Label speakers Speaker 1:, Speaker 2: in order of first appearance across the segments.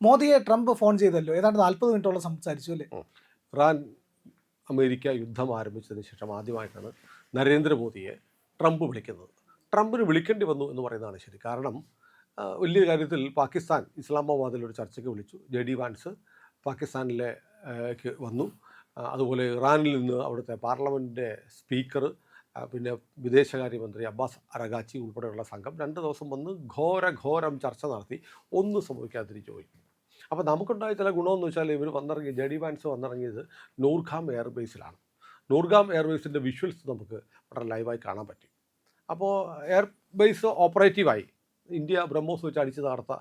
Speaker 1: മോദിയെ Trump phone ചെയ്തല്ലോ, ഏതാണ്ട് 40 മിനിറ്റോളം സംസാരിച്ചു അല്ലേ?
Speaker 2: ഇറാൻ അമേരിക്ക യുദ്ധം ആരംഭിച്ചതിന് ശേഷം ആദ്യമായിട്ടാണ് നരേന്ദ്രമോദിയെ ട്രംപ് വിളിക്കുന്നത്. ട്രംപിന് വിളിക്കേണ്ടി വന്നു എന്ന് പറയുന്നതാണ് ശരി. കാരണം വലിയ കാര്യത്തിൽ പാകിസ്ഥാൻ ഇസ്ലാമാബാദിൽ ഒരു ചർച്ചയ്ക്ക് വിളിച്ചു. JD വാൻസ് പാകിസ്ഥാനിലേക്ക് വന്നു. അതുപോലെ ഇറാനിൽ നിന്ന് അവിടുത്തെ പാർലമെൻറ്റിൻ്റെ സ്പീക്കർ, പിന്നെ വിദേശകാര്യമന്ത്രി അബ്ബാസ് അറഗാച്ചി ഉൾപ്പെടെയുള്ള സംഘം 2 ദിവസം വന്ന് ഘോരം ചർച്ച നടത്തി. ഒന്നും സംഭവിക്കാതിരിച്ചു പോയി. അപ്പോൾ നമുക്കുണ്ടായ ചില ഗുണമെന്ന് വെച്ചാൽ ഇവർ വന്നിറങ്ങി JD വാൻസ് വന്നിറങ്ങിയത് നൂർഖാം എയർബേസിലാണ്. നൂർഖാം എയർബേസിൻ്റെ വിഷ്വൽസ് നമുക്ക് വളരെ ലൈവായി കാണാൻ പറ്റി. അപ്പോൾ എയർബേസ് ഓപ്പറേറ്റീവായി. ഇന്ത്യ ബ്രഹ്മോസ് വെച്ച് അടിച്ച് തകർത്ത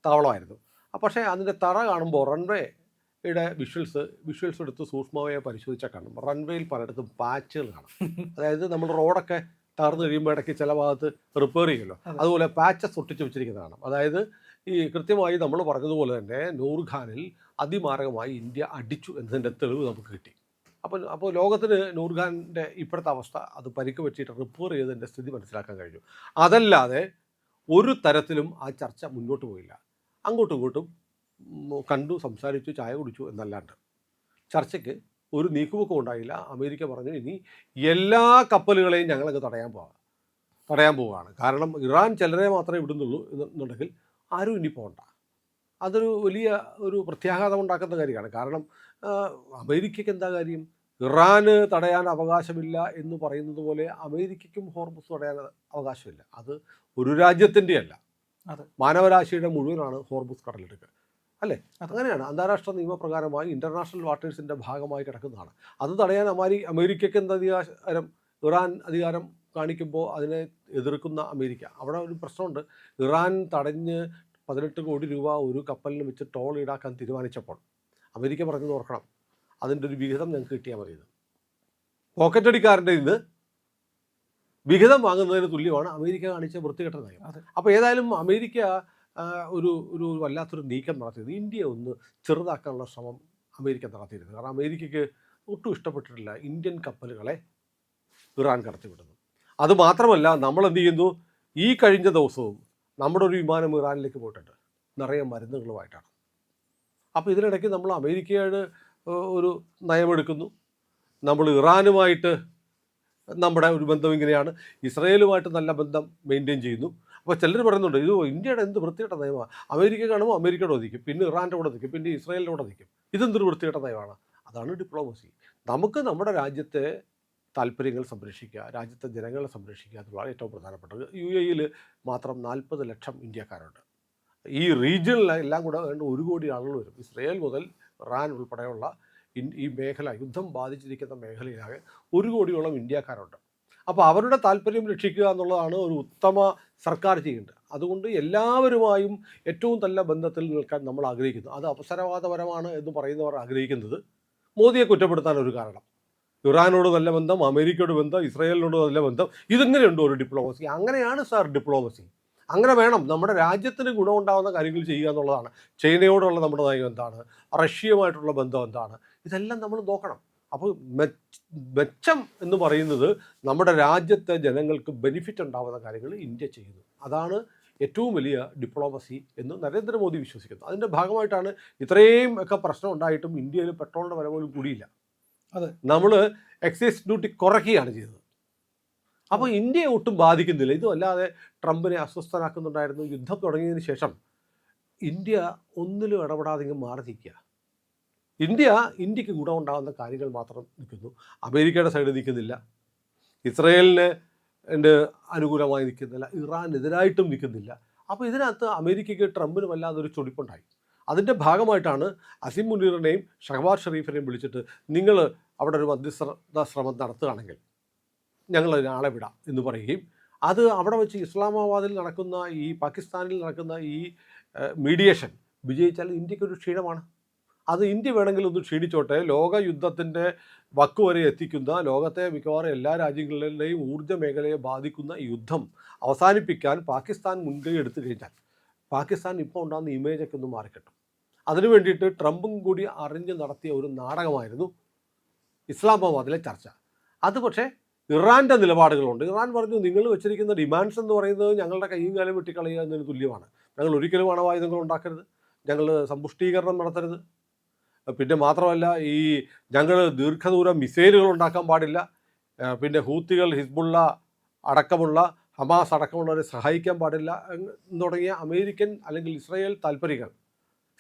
Speaker 2: താവളമായിരുന്നു. പക്ഷേ അതിൻ്റെ തറ കാണുമ്പോൾ റൺവേയുടെ വിഷ്വൽസ് എടുത്ത് സൂക്ഷ്മമായി പരിശോധിച്ചാൽ കാണും റൺവേയിൽ പലയിടത്തും പാച്ചുകൾ കാണും. അതായത് നമ്മൾ റോഡൊക്കെ തകർന്നു കഴിയുമ്പോൾ ഇടയ്ക്ക് ചില ഭാഗത്ത് റിപ്പയർ ചെയ്യുമല്ലോ, അതുപോലെ പാച്ചസ് ഒട്ടിച്ച് വെച്ചിരിക്കുന്നതാണ്. അതായത് ഈ കൃത്യമായി നമ്മൾ പറഞ്ഞതുപോലെ തന്നെ നൂർഖാനിൽ അതിമാരകമായി ഇന്ത്യ അടിച്ചു എന്നതിൻ്റെ തെളിവ് നമുക്ക് കിട്ടി. അപ്പോൾ ലോകത്തിന് നൂർഖാൻ്റെ ഇപ്പോഴത്തെ അവസ്ഥ, അത് പരിക്ക് പറ്റിയിട്ട് റിപ്പയർ ചെയ്തതിൻ്റെ സ്ഥിതി മനസ്സിലാക്കാൻ കഴിഞ്ഞു. അതല്ലാതെ ഒരു തരത്തിലും ആ ചർച്ച മുന്നോട്ട് പോയില്ല. അങ്ങോട്ടും ഇങ്ങോട്ടും കണ്ടു, സംസാരിച്ചു, ചായ കുടിച്ചു എന്നല്ലാണ്ട് ചർച്ചയ്ക്ക് ഒരു നീക്കുപോക്കും ഉണ്ടായില്ല. അമേരിക്ക പറഞ്ഞു ഇനി എല്ലാ കപ്പലുകളെയും ഞങ്ങളങ്ങ് തടയാൻ പോവുകയാണ്. കാരണം ഇറാൻ ചിലരെ മാത്രമേ വിടുന്നുള്ളൂ എന്നുണ്ടെങ്കിൽ ആരും ഇനി പോകണ്ട. അതൊരു വലിയ ഒരു പ്രത്യാഘാതം ഉണ്ടാക്കുന്ന കാര്യമാണ്. കാരണം അമേരിക്കയ്ക്ക് എന്താ കാര്യം? ഇറാന് തടയാൻ അവകാശമില്ല എന്ന് പറയുന്നത് പോലെ അമേരിക്കയ്ക്കും ഹോർമുസ് തടയാൻ അവകാശമില്ല. അത് ഒരു രാജ്യത്തിൻ്റെ അല്ല, മാനവരാശിയുടെ മുഴുവനാണ് ഹോർമുസ് കടലെടുക്കുക, അല്ലേ? അങ്ങനെയാണ് അന്താരാഷ്ട്ര നിയമപ്രകാരമായി ഇൻ്റർനാഷണൽ വാട്ടേഴ്സിൻ്റെ ഭാഗമായി കിടക്കുന്നതാണ്. അത് തടയാൻ അമേരിക്കയ്ക്ക് എന്ത് അധികാരം? ഇറാൻ അധികാരം കാണിക്കുമ്പോൾ അതിനെ എതിർക്കുന്ന അമേരിക്ക. അവിടെ ഒരു പ്രശ്നമുണ്ട്. ഇറാൻ തടഞ്ഞ് 18 കോടി രൂപ ഒരു കപ്പലിന് വെച്ച് ടോൾ ഈടാക്കാൻ തീരുമാനിച്ചപ്പോൾ അമേരിക്ക പറഞ്ഞത് ഓർക്കണം, അതിൻ്റെ ഒരു വിഹിതം ഞങ്ങൾക്ക് കിട്ടിയാൽ മതി. പോക്കറ്റടിക്കാരൻ്റെ ഇന്ന് വിഹിതം വാങ്ങുന്നതിന് തുല്യമാണ് അമേരിക്ക കാണിച്ച വൃത്തികെട്ട നയം. അപ്പോൾ ഏതായാലും അമേരിക്ക ഒരു വല്ലാത്തൊരു നീക്കം നടത്തിയത്, ഇന്ത്യയെ ഒന്ന് ചെറുതാക്കാനുള്ള ശ്രമം അമേരിക്ക നടത്തിയിരുന്നു. കാരണം അമേരിക്കയ്ക്ക് ഒട്ടും ഇഷ്ടപ്പെട്ടിട്ടില്ല ഇന്ത്യൻ കപ്പലുകളെ ഇറാൻ കടത്തിവിടുന്നു. അതുമാത്രമല്ല, നമ്മൾ എന്ത് ചെയ്യുന്നു, ഈ കഴിഞ്ഞ ദിവസവും നമ്മുടെ ഒരു വിമാനം ഇറാനിലേക്ക് പോയിട്ടുണ്ട് നിറയെ മരുന്നുകളുമായിട്ടാണ്. അപ്പോൾ ഇതിനിടയ്ക്ക് നമ്മൾ അമേരിക്കയുടെ ഒരു നയമെടുക്കുന്നു, നമ്മൾ ഇറാനുമായിട്ട് നമ്മുടെ ഒരു ബന്ധം ഇങ്ങനെയാണ്, ഇസ്രയേലുമായിട്ട് നല്ല ബന്ധം മെയിൻറ്റെയിൻ ചെയ്യുന്നു. അപ്പോൾ ചിലർ പറയുന്നുണ്ട് ഇത് ഇന്ത്യയുടെ എന്ത് വൃത്തികെട്ട നയമാണ്, അമേരിക്ക കാണുമ്പോൾ അമേരിക്കയുടെ ഒതിക്കും, പിന്നെ ഇറാൻ്റെ കൂടെ നിൽക്കും, പിന്നെ ഇസ്രയേലിൻ്റെ കൂടെ നിൽക്കും. ഇതെന്തൊരു വൃത്തികെട്ട നയമാണ്? അതാണ് ഡിപ്ലോമസി. നമുക്ക് നമ്മുടെ രാജ്യത്തെ താല്പര്യങ്ങൾ സംരക്ഷിക്കുക, രാജ്യത്തെ ജനങ്ങളെ സംരക്ഷിക്കുക എന്നുള്ളതാണ് ഏറ്റവും പ്രധാനപ്പെട്ടത്. UAE മാത്രം 40 ലക്ഷം ഇന്ത്യക്കാരുണ്ട്. ഈ റീജിയനിലെല്ലാം കൂടെ 1 കോടി ആളുകൾ വരും. ഇസ്രയേൽ മുതൽ ഇറാൻ ഉൾപ്പെടെയുള്ള ഈ മേഖല, യുദ്ധം ബാധിച്ചിരിക്കുന്ന മേഖലയിലാകെ 1 കോടിയോളം ഇന്ത്യക്കാരുണ്ട്. അപ്പോൾ അവരുടെ താല്പര്യം രക്ഷിക്കുക എന്നുള്ളതാണ് ഒരു ഉത്തമ സർക്കാർ ചെയ്യേണ്ടത്. അതുകൊണ്ട് എല്ലാവരുമായും ഏറ്റവും നല്ല ബന്ധത്തിൽ നിൽക്കാൻ നമ്മൾ ആഗ്രഹിക്കുന്നു. അത് അവസരവാദപരമാണ് എന്ന് പറയുന്നവർ ആഗ്രഹിക്കുന്നത് മോദിയെ കുറ്റപ്പെടുത്താൻ ഒരു കാരണം. ഇറാനോട് നല്ല ബന്ധം, അമേരിക്കയോട് ബന്ധം, ഇസ്രയേലിനോട് നല്ല ബന്ധം, ഇതെങ്ങനെയുണ്ടോ ഒരു ഡിപ്ലോമസി? അങ്ങനെയാണ് സാർ ഡിപ്ലോമസി. അങ്ങനെ വേണം. നമ്മുടെ രാജ്യത്തിന് ഗുണമുണ്ടാകുന്ന കാര്യങ്ങൾ ചെയ്യുക എന്നുള്ളതാണ്. ചൈനയോടുള്ള നമ്മുടെ നയം എന്താണ്, റഷ്യയുമായിട്ടുള്ള ബന്ധം എന്താണ്, ഇതെല്ലാം നമ്മൾ നോക്കണം. അപ്പോൾ മെച്ചം എന്ന് പറയുന്നത് നമ്മുടെ രാജ്യത്തെ ജനങ്ങൾക്ക് ബെനിഫിറ്റ് ഉണ്ടാകുന്ന കാര്യങ്ങൾ ഇന്ത്യ ചെയ്യുന്നു. അതാണ് ഏറ്റവും വലിയ ഡിപ്ലോമസി എന്ന് നരേന്ദ്രമോദി വിശ്വസിക്കുന്നു. അതിൻ്റെ ഭാഗമായിട്ടാണ് ഇത്രയും ഒക്കെ പ്രശ്നം ഉണ്ടായിട്ടും ഇന്ത്യയിൽ പെട്രോളിൻ്റെ വില പോലും കൂടിയില്ല. നമ്മൾ എക്സൈസ് ഡ്യൂട്ടി കുറയ്ക്കുകയാണ് ചെയ്തത്. അപ്പോൾ ഇന്ത്യയെ ഒട്ടും ബാധിക്കുന്നില്ല. ഇതുമല്ലാതെ ട്രംപിനെ അസ്വസ്ഥനാക്കുന്നുണ്ടായിരുന്നു. യുദ്ധം തുടങ്ങിയതിന് ശേഷം ഇന്ത്യ ഒന്നിലും ഇടപെടാതെ മാറി നിൽക്കുക. ഇന്ത്യക്ക് ഗുണമുണ്ടാകുന്ന കാര്യങ്ങൾ മാത്രം നിൽക്കുന്നു. അമേരിക്കയുടെ സൈഡ് നിൽക്കുന്നില്ല, ഇസ്രയേലിന് അനുകൂലമായി നിൽക്കുന്നില്ല, ഇറാനെതിരായിട്ടും നിൽക്കുന്നില്ല. അപ്പോൾ ഇതിനകത്ത് അമേരിക്കയ്ക്ക് ട്രംപിന് വല്ലാതൊരു ചൊടിപ്പുണ്ടായി. അതിൻ്റെ ഭാഗമായിട്ടാണ് അസിം മുനീറിനെയും ഷഹബാസ് ഷെരീഫിനെയും വിളിച്ചിട്ട് നിങ്ങൾ അവിടെ ഒരു മധ്യസ്ഥ ശ്രമം നടത്തുകയാണെങ്കിൽ ഞങ്ങൾ ആളെ വിടാം എന്ന് പറയുകയും, അത് അവിടെ വെച്ച് ഇസ്ലാമാബാദിൽ നടക്കുന്ന പാകിസ്ഥാനിൽ നടക്കുന്ന ഈ മീഡിയേഷൻ വിജയിച്ചാൽ ഇന്ത്യക്കൊരു ക്ഷീണമാണ്. അത് ഇന്ത്യ വേണമെങ്കിൽ ഒന്ന് ക്ഷീണിച്ചോട്ടെ. ലോക യുദ്ധത്തിൻ്റെ വക്ക് വരെ എത്തിക്കുന്ന, ലോകത്തെ മിക്കവാറും എല്ലാ രാജ്യങ്ങളിലെയും ഊർജ്ജ മേഖലയെ ബാധിക്കുന്ന യുദ്ധം അവസാനിപ്പിക്കാൻ പാകിസ്ഥാൻ മുൻകൈ എടുത്തു കഴിഞ്ഞാൽ പാകിസ്ഥാൻ ഇപ്പോൾ ഉണ്ടാകുന്ന ഇമേജൊക്കെ ഒന്ന് മാറിക്കിട്ടും. അതിനു വേണ്ടിയിട്ട് ട്രംപും കൂടി അറിഞ്ഞ് നടത്തിയ ഒരു നാടകമായിരുന്നു ഇസ്ലാമാബാദിലെ ചർച്ച. അത് പക്ഷേ ഇറാൻ്റെ നിലപാടുകളുണ്ട്. ഇറാൻ പറഞ്ഞു നിങ്ങൾ വെച്ചിരിക്കുന്ന ഡിമാൻഡ്സ് എന്ന് പറയുന്നത് ഞങ്ങളുടെ കൈയും കാലം വെട്ടിക്കളയുക എന്നതിന് തുല്യമാണ്. ഞങ്ങൾ ഒരിക്കലും അണവായുധങ്ങൾ ഉണ്ടാക്കരുത്, ഞങ്ങൾ സമ്പുഷ്ടീകരണം നടത്തരുത്, പിന്നെ മാത്രമല്ല ഈ ഞങ്ങൾ ദീർഘദൂര മിസൈലുകൾ ഉണ്ടാക്കാൻ പാടില്ല, പിന്നെ ഹൂത്തികൾ, ഹിസ്ബുള്ള അടക്കമുള്ള ഹമാസ് അടക്കമുള്ളവരെ സഹായിക്കാൻ പാടില്ല എന്ന് തുടങ്ങിയ അമേരിക്കൻ അല്ലെങ്കിൽ ഇസ്രായേൽ താല്പര്യങ്ങൾ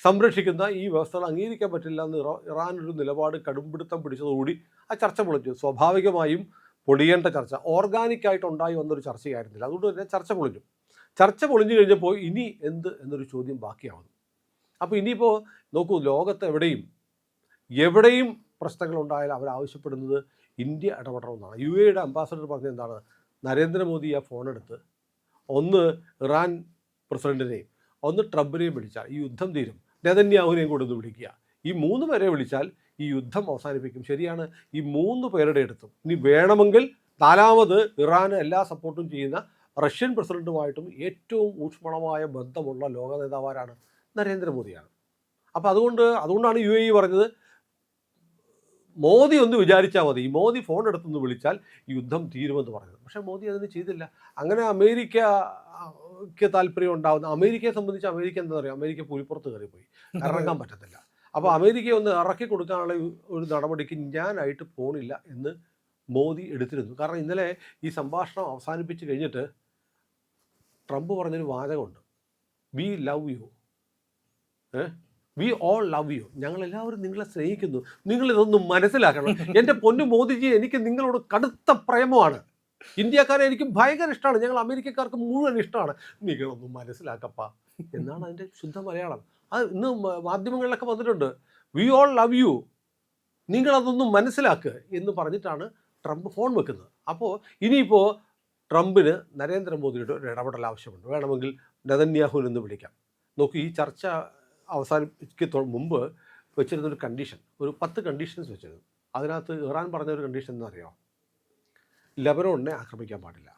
Speaker 2: സംരക്ഷിക്കുന്ന ഈ വ്യവസ്ഥകൾ അംഗീകരിക്കാൻ പറ്റില്ല എന്ന് ഇറാൻ ഒരു നിലപാട് കടുംപിടുത്തം പിടിച്ചതോടുകൂടി ആ ചർച്ച പൊളിഞ്ഞു. സ്വാഭാവികമായും പൊളിയേണ്ട ചർച്ച ഓർഗാനിക്കായിട്ട് ഉണ്ടായി വന്നൊരു ചർച്ചയായിരുന്നില്ല. അതുകൊണ്ട് തന്നെ ചർച്ച പൊളിഞ്ഞു. ചർച്ച പൊളിഞ്ഞു കഴിഞ്ഞപ്പോൾ ഇനി എന്ത് എന്നൊരു ചോദ്യം ബാക്കിയാവുന്നു. അപ്പോൾ ഇനിയിപ്പോൾ നോക്കൂ, ലോകത്ത് എവിടെയും പ്രശ്നങ്ങളുണ്ടായാലും അവരാവശ്യപ്പെടുന്നത് ഇന്ത്യ ഇടപെടണമെന്നാണ്. യു എയുടെ അംബാസഡർ പറഞ്ഞത് എന്താണ്? നരേന്ദ്രമോദി ആ ഫോണെടുത്ത് ഒന്ന് ഇറാൻ പ്രസിഡന്റിനെയും ഒന്ന് ട്രംപിനെയും വിളിച്ചാൽ ഈ യുദ്ധം തീരും, നെതന്യാഹുവിനെയും കൂടെ ഒന്ന് വിളിക്കുക, ഈ 3 പേരെ വിളിച്ചാൽ ഈ യുദ്ധം അവസാനിപ്പിക്കും. ശരിയാണ്, ഈ 3 പേരുടെ അടുത്തും ഇനി വേണമെങ്കിൽ 4ാമത് ഇറാന് എല്ലാ സപ്പോർട്ടും ചെയ്യുന്ന റഷ്യൻ പ്രസിഡന്റുമായിട്ടും ഏറ്റവും ഊഷ്മളമായ ബന്ധമുള്ള ലോക നേതാവാരാണ്? നരേന്ദ്രമോദിയാണ്. അപ്പോൾ അതുകൊണ്ടാണ് യു എ ഇ പറഞ്ഞത് മോദി ഒന്ന് വിചാരിച്ചാൽ മതി, ഈ മോദി ഫോൺ എടുത്തൊന്ന് വിളിച്ചാൽ ഈ യുദ്ധം തീരുമെന്ന് പറഞ്ഞത്. പക്ഷേ മോദി അതിന് ചെയ്തില്ല. അങ്ങനെ അമേരിക്കയ്ക്ക് താല്പര്യം ഉണ്ടാകുന്ന, അമേരിക്കയെ സംബന്ധിച്ച് അമേരിക്ക എന്താ പറയുക, അമേരിക്ക പുലിപ്പുറത്ത് കയറിപ്പോയി, ഇറങ്ങാൻ പറ്റത്തില്ല. അപ്പോൾ അമേരിക്കയെ ഒന്ന് ഇറക്കി കൊടുക്കാനുള്ള ഒരു നടപടിക്ക് ഞാനായിട്ട് പോണില്ല എന്ന് മോദി എടുത്തിരുന്നു. കാരണം ഇന്നലെ ഈ സംഭാഷണം അവസാനിപ്പിച്ച് കഴിഞ്ഞിട്ട് ട്രംപ് പറഞ്ഞൊരു വാചകമുണ്ട്, we love you, we all love you, ഞങ്ങളെല്ലാവരും നിങ്ങളെ സ്നേഹിക്കുന്നു, നിങ്ങളിതൊന്നും മനസ്സിലാക്കണം. എൻ്റെ പൊന്നു മോദിജി, എനിക്ക് നിങ്ങളോട് കടുത്ത പ്രേമമാണ്, ഇന്ത്യക്കാരെ എനിക്ക് ഭയങ്കര ഇഷ്ടമാണ്, ഞങ്ങൾ അമേരിക്കക്കാർക്ക് മുഴുവൻ ഇഷ്ടമാണ്, നിങ്ങളൊന്നും മനസ്സിലാക്കപ്പാ എന്നാണ് അതിൻ്റെ ശുദ്ധ മലയാളം. അത് ഇന്ന് മാധ്യമങ്ങളിലൊക്കെ വന്നിട്ടുണ്ട്, വി ഓൾ ലവ് യു, നിങ്ങളതൊന്നും മനസ്സിലാക്കുക എന്ന് പറഞ്ഞിട്ടാണ് ട്രംപ് ഫോൺ വെക്കുന്നത്. അപ്പോൾ ഇനിയിപ്പോൾ ട്രംപിന് നരേന്ദ്രമോദിയുടെ ഒരു ഇടപെടൽ ആവശ്യമുണ്ട്. വേണമെങ്കിൽ നെതന്യാഹുവിനൊന്ന് വിളിക്കാം. നോക്കൂ, ഈ ചർച്ച അവസാനിപ്പിക്ക് മുമ്പ് വെച്ചിരുന്നൊരു കണ്ടീഷൻ, ഒരു 10 കണ്ടീഷൻസ് വെച്ചിരുന്നു. അതിനകത്ത് ഇറാൻ പറഞ്ഞൊരു കണ്ടീഷൻ എന്നറിയാമോ? ലെബനോണിനെ ആക്രമിക്കാൻ പാടില്ല.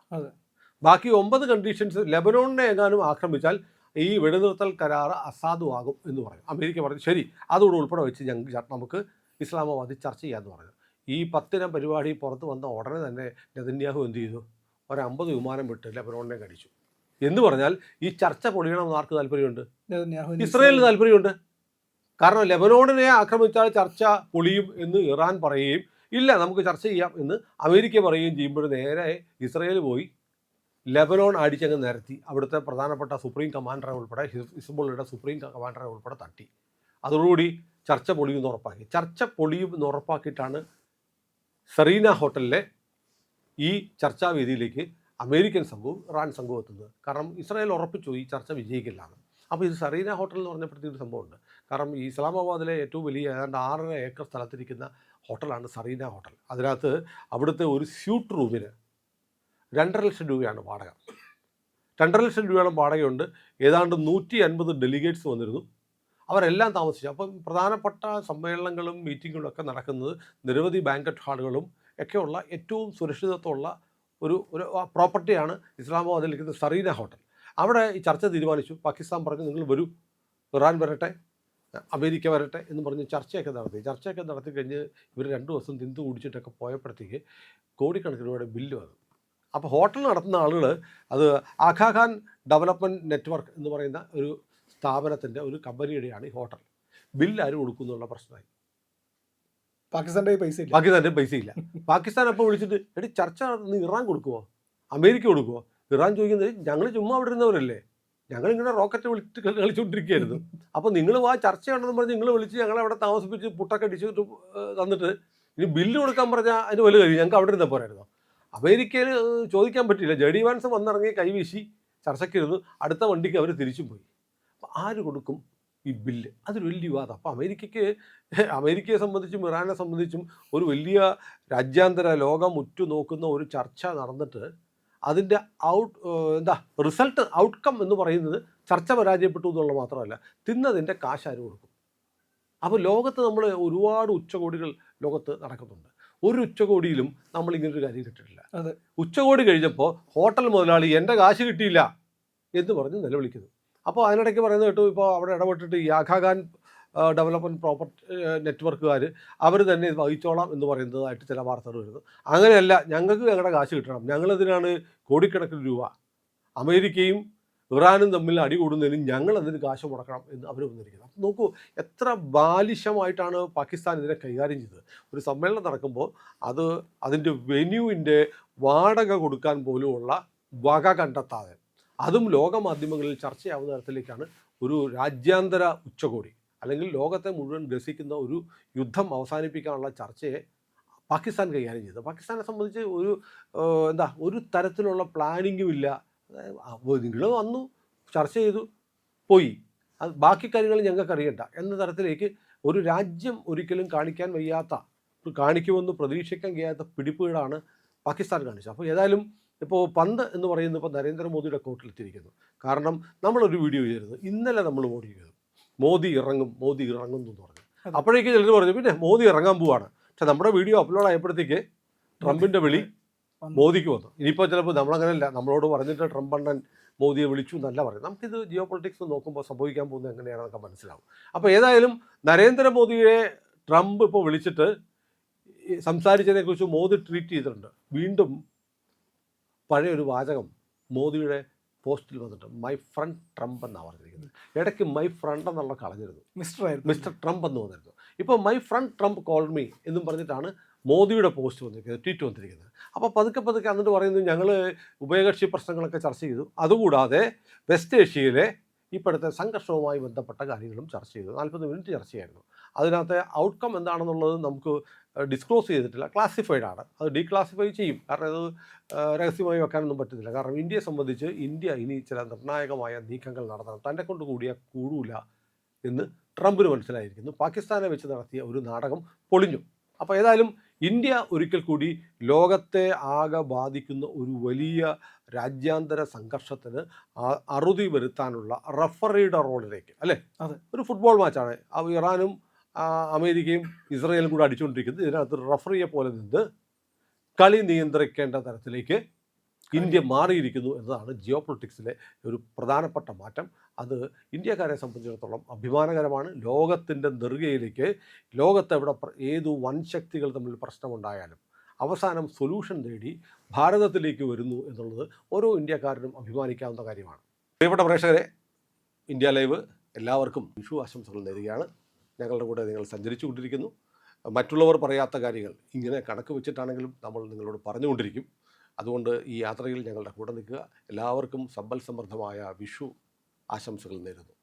Speaker 2: ബാക്കി 9 കണ്ടീഷൻസ് ലെബനോണിനെ എങ്ങാനും ആക്രമിച്ചാൽ ഈ വെടിനിർത്തൽ കരാർ അസാധുവാകും എന്ന് പറഞ്ഞു. അമേരിക്ക പറഞ്ഞു ശരി, അതോട് ഉൾപ്പെടെ വെച്ച് നമുക്ക് ഇസ്ലാമാബാദിൽ ചർച്ച ചെയ്യാമെന്ന് പറഞ്ഞു. ഈ 10 പരിപാടി പുറത്ത് വന്ന ഉടനെ തന്നെ നെതന്യാഹു എന്ത് ചെയ്തു? ഒരു 50 വിമാനം വിട്ട് ലെബനോണിനെ കടിച്ചു. എന്ന് പറഞ്ഞാൽ ഈ ചർച്ച പൊളിയണമെന്ന് ആർക്ക് താല്പര്യമുണ്ട്? ഇസ്രായേലിന് താല്പര്യമുണ്ട്. കാരണം ലെബനോണിനെ ആക്രമിച്ചാൽ ചർച്ച പൊളിയും എന്ന് ഇറാൻ പറയുകയും ഇല്ല നമുക്ക് ചർച്ച ചെയ്യാം എന്ന് അമേരിക്ക പറയുകയും ചെയ്യുമ്പോൾ നേരെ ഇസ്രായേൽ പോയി ലെബനോൺ അടിച്ചങ്ങ് നിരത്തി അവിടുത്തെ പ്രധാനപ്പെട്ട സുപ്രീം കമാൻഡറെ ഉൾപ്പെടെ, ഹിസ്ബുള്ളയുടെ സുപ്രീം കമാൻഡറെ ഉൾപ്പെടെ തട്ടി. അതോടുകൂടി ചർച്ച പൊളിയുമെന്ന് ഉറപ്പാക്കി. ചർച്ച പൊളിയുമെന്ന് ഉറപ്പാക്കിയിട്ടാണ് സെറീന ഹോട്ടലിലെ ഈ ചർച്ചാവേദിയിലേക്ക് അമേരിക്കൻ സംഘവും ഇറാൻ സംഘവും എത്തുന്നത്. കാരണം ഇസ്രായേൽ ഉറപ്പിച്ചു ഈ ചർച്ച വിജയിക്കില്ലാണ്. അപ്പോൾ ഇത് സെറീന ഹോട്ടൽ എന്ന് പറഞ്ഞപ്പോഴത്തേക്ക് ഒരു സംഭവമുണ്ട്. കാരണം ഈ ഇസ്ലാമാബാദിലെ ഏറ്റവും വലിയ ഏതാണ്ട് 6.5 ഏക്കർ സ്ഥലത്തിരിക്കുന്ന ഹോട്ടലാണ് സെറീന ഹോട്ടൽ. അതിനകത്ത് അവിടുത്തെ ഒരു സ്യൂട്ട് റൂമിന് 2.5 ലക്ഷം രൂപയാണ് വാടക. 2.5 ലക്ഷം രൂപയോളം വാടകയുണ്ട്. ഏതാണ്ട് 150 ഡെലിഗേറ്റ്സ് വന്നിരുന്നു. അവരെല്ലാം താമസിച്ചു. അപ്പം പ്രധാനപ്പെട്ട സമ്മേളനങ്ങളും മീറ്റിങ്ങുകളും ഒക്കെ നടക്കുന്നത് നിരവധി ബാങ്കറ്റ് ഹാളുകളും ഒക്കെയുള്ള ഏറ്റവും സുരക്ഷിതത്വമുള്ള ഒരു പ്രോപ്പർട്ടിയാണ് ഇസ്ലാമാബാദിലിരിക്കുന്ന സെറീന ഹോട്ടൽ. അവിടെ ഈ ചർച്ച തീരുമാനിച്ചു. പാകിസ്ഥാൻ പറഞ്ഞു നിങ്ങൾ വരൂ, ഇറാൻ വരട്ടെ, അമേരിക്ക വരട്ടെ എന്ന് പറഞ്ഞ് ചർച്ചയൊക്കെ നടത്തി കഴിഞ്ഞ് ഇവർ 2 ദിവസം തിന്തു കുടിച്ചിട്ടൊക്കെ പോയപ്പോഴത്തേക്ക് കോടിക്കണക്കിന് രൂപയുടെ ബില്ല് വന്നു. അപ്പോൾ ഹോട്ടൽ നടത്തുന്ന ആളുകൾ അത് ആഖാഖാൻ ഡെവലപ്മെൻറ്റ് നെറ്റ്വർക്ക് എന്ന് പറയുന്ന ഒരു സ്ഥാപനത്തിൻ്റെ ഒരു കമ്പനിയുടെയാണ് ഈ ഹോട്ടൽ. ബില്ല് ആരും കൊടുക്കുന്നുള്ള പ്രശ്നമായി.
Speaker 1: പാകിസ്ഥാൻ്റെ പൈസ ഇല്ല. പാകിസ്ഥാൻ
Speaker 2: അപ്പോൾ വിളിച്ചിട്ട് എടി ചർച്ച നടത്തുന്ന ഇറാൻ കൊടുക്കുമോ, അമേരിക്ക കൊടുക്കുമോ? ഇറാൻ ചോദിക്കുന്നത് ഞങ്ങൾ ചുമ്മാ അവിടെ ഇരുന്നവരല്ലേ, ഞങ്ങളിങ്ങനെ റോക്കറ്റ് വിളിച്ച് കളിച്ചുകൊണ്ടിരിക്കുകയായിരുന്നു. അപ്പോൾ നിങ്ങൾ ആ ചർച്ചയാണെന്ന് പറഞ്ഞ് നിങ്ങൾ വിളിച്ച് ഞങ്ങളവിടെ താമസിപ്പിച്ച് പുട്ടൊക്കെ അടിച്ചിട്ട് തന്നിട്ട് ഇനി ബില്ല് കൊടുക്കാൻ പറഞ്ഞാൽ അതിന് വലിയ കാര്യം, ഞങ്ങൾക്ക് അവിടെ ഇരുന്നാൽ പോരായിരുന്നു. അമേരിക്കയിൽ ചോദിക്കാൻ പറ്റില്ല. ജെഡി വാൻസ് വന്നിറങ്ങി കൈവീശി ചർച്ചയ്ക്കിരുന്നു. അടുത്ത വണ്ടിക്ക് അവർ തിരിച്ചും പോയി. അപ്പോൾ ആര് കൊടുക്കും ഈ ബില്ല്? അതൊരു വലിയ വിവാദം. അപ്പോൾ അമേരിക്കയെ സംബന്ധിച്ചും ഇറാനെ സംബന്ധിച്ചും ഒരു വലിയ രാജ്യാന്തര ലോകം ഉറ്റുനോക്കുന്ന ഒരു ചർച്ച നടന്നിട്ട് അതിൻ്റെ റിസൾട്ട് ഔട്ട്കം എന്ന് പറയുന്നത് ചർച്ച പരാജയപ്പെട്ടു എന്നുള്ള മാത്രമല്ല, തിന്നതിൻ്റെ കാശ് ആര് കൊടുക്കും? അപ്പോൾ ലോകത്ത് നമ്മൾ ഒരുപാട് ഉച്ചകോടികൾ ലോകത്ത് നടക്കുന്നുണ്ട്. ഒരു ഉച്ചകോടിയിലും നമ്മളിങ്ങനൊരു കാര്യം കിട്ടിയിട്ടില്ല. ഉച്ചകോടി കഴിഞ്ഞപ്പോൾ ഹോട്ടൽ മുതലാളി എൻ്റെ കാശ് കിട്ടിയില്ല എന്ന് പറഞ്ഞ് നിലവിളിക്കുന്നു. അപ്പോൾ അതിനിടയ്ക്ക് പറയുന്നത് കേട്ടു, ഇപ്പോൾ അവിടെ ഇടപെട്ടിട്ട് ഈ ആഖാഖാൻ ഡെവലപ്മെൻറ്റ് പ്രോപ്പർട്ടി നെറ്റ്വർക്കുകാർ അവർ തന്നെ വഹിച്ചോളാം എന്ന് പറയുന്നതായിട്ട് ചില വാർത്തകൾ വരുന്നു. അങ്ങനെയല്ല, ഞങ്ങൾക്ക് ഞങ്ങളുടെ കാശ് കിട്ടണം, ഞങ്ങളതിനാണ് കോടിക്കണക്കിന് രൂപ അമേരിക്കയും ഇറാനും തമ്മിൽ അടി കൂടുന്നതിന് ഞങ്ങൾ അതിന് കാശ് മുടക്കണം എന്ന് അവർ വന്നിരിക്കുന്നത്. അപ്പം നോക്കൂ, എത്ര ബാലിശമായിട്ടാണ് പാകിസ്ഥാൻ ഇതിനെ കൈകാര്യം ചെയ്തത്. ഒരു സമ്മേളനം നടക്കുമ്പോൾ അതിൻ്റെ വെന്യൂവിൻ്റെ വാടക കൊടുക്കാൻ പോലുമുള്ള വക കണ്ടെത്താതെ, അതും ലോകമാധ്യമങ്ങളിൽ ചർച്ചയാവുന്ന തരത്തിലേക്കാണ് ഒരു രാജ്യാന്തര ഉച്ചകോടി അല്ലെങ്കിൽ ലോകത്തെ മുഴുവൻ ഗ്രസിക്കുന്ന ഒരു യുദ്ധം അവസാനിപ്പിക്കാനുള്ള ചർച്ചയെ പാകിസ്ഥാൻ കൈകാര്യം ചെയ്തത്. പാകിസ്ഥാനെ സംബന്ധിച്ച് ഒരു തരത്തിലുള്ള പ്ലാനിങ്ങും ഇല്ല. നിങ്ങൾ വന്നു, ചർച്ച ചെയ്തു, പോയി, അത് ബാക്കി കാര്യങ്ങൾ ഞങ്ങൾക്ക് അറിയണ്ട എന്ന തരത്തിലേക്ക് ഒരു രാജ്യം ഒരിക്കലും കാണിക്കുമെന്ന് പ്രതീക്ഷിക്കാൻ കഴിയാത്ത പിടിപ്പുകളാണ് പാകിസ്ഥാൻ കാണിച്ചത്. അപ്പോൾ ഏതായാലും ഇപ്പോൾ പന്ത് എന്ന് പറയുന്നത് ഇപ്പോൾ നരേന്ദ്രമോദിയുടെ കോർട്ടിലെത്തിയിരിക്കുന്നു. കാരണം നമ്മളൊരു വീഡിയോ ചെയ്തിരുന്നു, ഇന്നലെ നമ്മൾ മോദി ഇറങ്ങും എന്ന് പറഞ്ഞു. അപ്പോഴേക്ക് ചിലർ പറഞ്ഞു പിന്നെ മോദി ഇറങ്ങാൻ പോവാണ്. പക്ഷെ നമ്മുടെ വീഡിയോ അപ്ലോഡ് ആയപ്പോഴത്തേക്ക് ട്രംപിൻ്റെ വിളി മോദിക്ക് വന്നു. ഇനിയിപ്പോൾ ചിലപ്പോൾ നമ്മളങ്ങനെയല്ല, നമ്മളോട് പറഞ്ഞിട്ട് ട്രംപ് അണ്ണൻ മോദിയെ വിളിച്ചു എന്നല്ല പറയുന്നത്. നമുക്കിത് ജിയോ പൊളിറ്റിക്സ് നോക്കുമ്പോൾ സംഭവിക്കാൻ പോകുന്നത് എങ്ങനെയാണെന്നൊക്കെ മനസ്സിലാവും. അപ്പോൾ ഏതായാലും നരേന്ദ്രമോദിയെ ട്രംപ് ഇപ്പോൾ വിളിച്ചിട്ട് സംസാരിച്ചതിനെക്കുറിച്ച് മോദി ട്വീറ്റ് ചെയ്തിട്ടുണ്ട്. വീണ്ടും പഴയൊരു വാചകം മോദിയുടെ പോസ്റ്റിൽ വന്നിട്ട് മൈ ഫ്രണ്ട് ട്രംപ് എന്നാണ് പറഞ്ഞിരിക്കുന്നത്. ഇടയ്ക്ക് മൈ ഫ്രണ്ട് എന്നുള്ള കളഞ്ഞിരുന്നു, മിസ്റ്റർ ട്രംപ് എന്ന് വന്നിരുന്നു. ഇപ്പോൾ my friend Trump call me എന്നും പറഞ്ഞിട്ടാണ് മോദിയുടെ പോസ്റ്റ് വന്നിരിക്കുന്നത്, ട്വീറ്റ് വന്നിരിക്കുന്നത്. അപ്പോൾ പതുക്കെ എന്നിട്ട് പറയുന്നത് ഞങ്ങൾ ഉഭയകക്ഷി പ്രശ്നങ്ങളൊക്കെ ചർച്ച ചെയ്തു, അതുകൂടാതെ വെസ്റ്റ് ഏഷ്യയിലെ ഇപ്പോഴത്തെ സംഘർഷവുമായി ബന്ധപ്പെട്ട കാര്യങ്ങളും ചർച്ച ചെയ്തു. 40 മിനിറ്റ് ചർച്ചയായിരുന്നു. അതിനകത്തെ ഔട്ട്കം എന്താണെന്നുള്ളത് നമുക്ക് ഡിസ്ക്ലോസ് ചെയ്തിട്ടില്ല, ക്ലാസിഫൈഡ് ആണ്. അത് ഡീക്ലാസിഫൈ ചെയ്യും, കാരണം അത് രഹസ്യമായി വെക്കാനൊന്നും പറ്റുന്നില്ല. കാരണം ഇന്ത്യയെ സംബന്ധിച്ച് ഇന്ത്യ ഇനി ചില നിർണായകമായ നീക്കങ്ങൾ നടത്തണം, തന്നെ കൊണ്ട് കൂടൂല എന്ന് ട്രംപിന് മനസ്സിലായിരിക്കുന്നു. പാകിസ്ഥാനെ വെച്ച് നടത്തിയ ഒരു നാടകം പൊളിഞ്ഞു. അപ്പോൾ ഏതായാലും ഇന്ത്യ ഒരിക്കൽ കൂടി ലോകത്തെ ആകെ ബാധിക്കുന്ന ഒരു വലിയ രാജ്യാന്തര സംഘർഷത്തിന് അറുതി വരുത്താനുള്ള റഫറിയുടെ റോളിലേക്ക്, അല്ലേ, ഒരു ഫുട്ബോൾ മാച്ചാണ് ഇറാനും അമേരിക്കയും ഇസ്രയേലും കൂടെ അടിച്ചുകൊണ്ടിരിക്കുന്നത്. ഇതിനകത്ത് റഫറിയെ പോലെ നിന്ന് കളി നിയന്ത്രിക്കേണ്ട തരത്തിലേക്ക് ഇന്ത്യ മാറിയിരിക്കുന്നു എന്നതാണ് ജിയോ പൊളിറ്റിക്സിലെ ഒരു പ്രധാനപ്പെട്ട മാറ്റം. അത് ഇന്ത്യക്കാരെ സംബന്ധിച്ചിടത്തോളം അഭിമാനകരമാണ്. ലോകത്തിൻ്റെ നെറുകയിലേക്ക്, ലോകത്തെവിടെ ഏതു വൻശക്തികൾ തമ്മിൽ പ്രശ്നമുണ്ടായാലും അവസാനം സൊല്യൂഷൻ നേടി ഭാരതത്തിലേക്ക് വരുന്നു എന്നുള്ളത് ഓരോ ഇന്ത്യക്കാരനും അഭിമാനിക്കാവുന്ന കാര്യമാണ്. പ്രിയപ്പെട്ട പ്രേക്ഷകരെ, ഇന്ത്യ ലൈവ് എല്ലാവർക്കും വിഷു ആശംസകൾ നേരുകയാണ്. ഞങ്ങളുടെ കൂടെ നിങ്ങൾ സഞ്ചരിച്ചു കൊണ്ടിരിക്കുന്നു. മറ്റുള്ളവർ പറയാത്ത കാര്യങ്ങൾ ഇങ്ങനെ കണക്ക് വെച്ചിട്ടാണെങ്കിലും നമ്മൾ നിങ്ങളോട് പറഞ്ഞുകൊണ്ടിരിക്കും. അതുകൊണ്ട് ഈ യാത്രയിൽ ഞങ്ങളുടെ കൂടെ നിൽക്കുക. എല്ലാവർക്കും സമ്പൽ സമൃദ്ധമായ വിഷു ആശംസകൾ നേരുന്നു.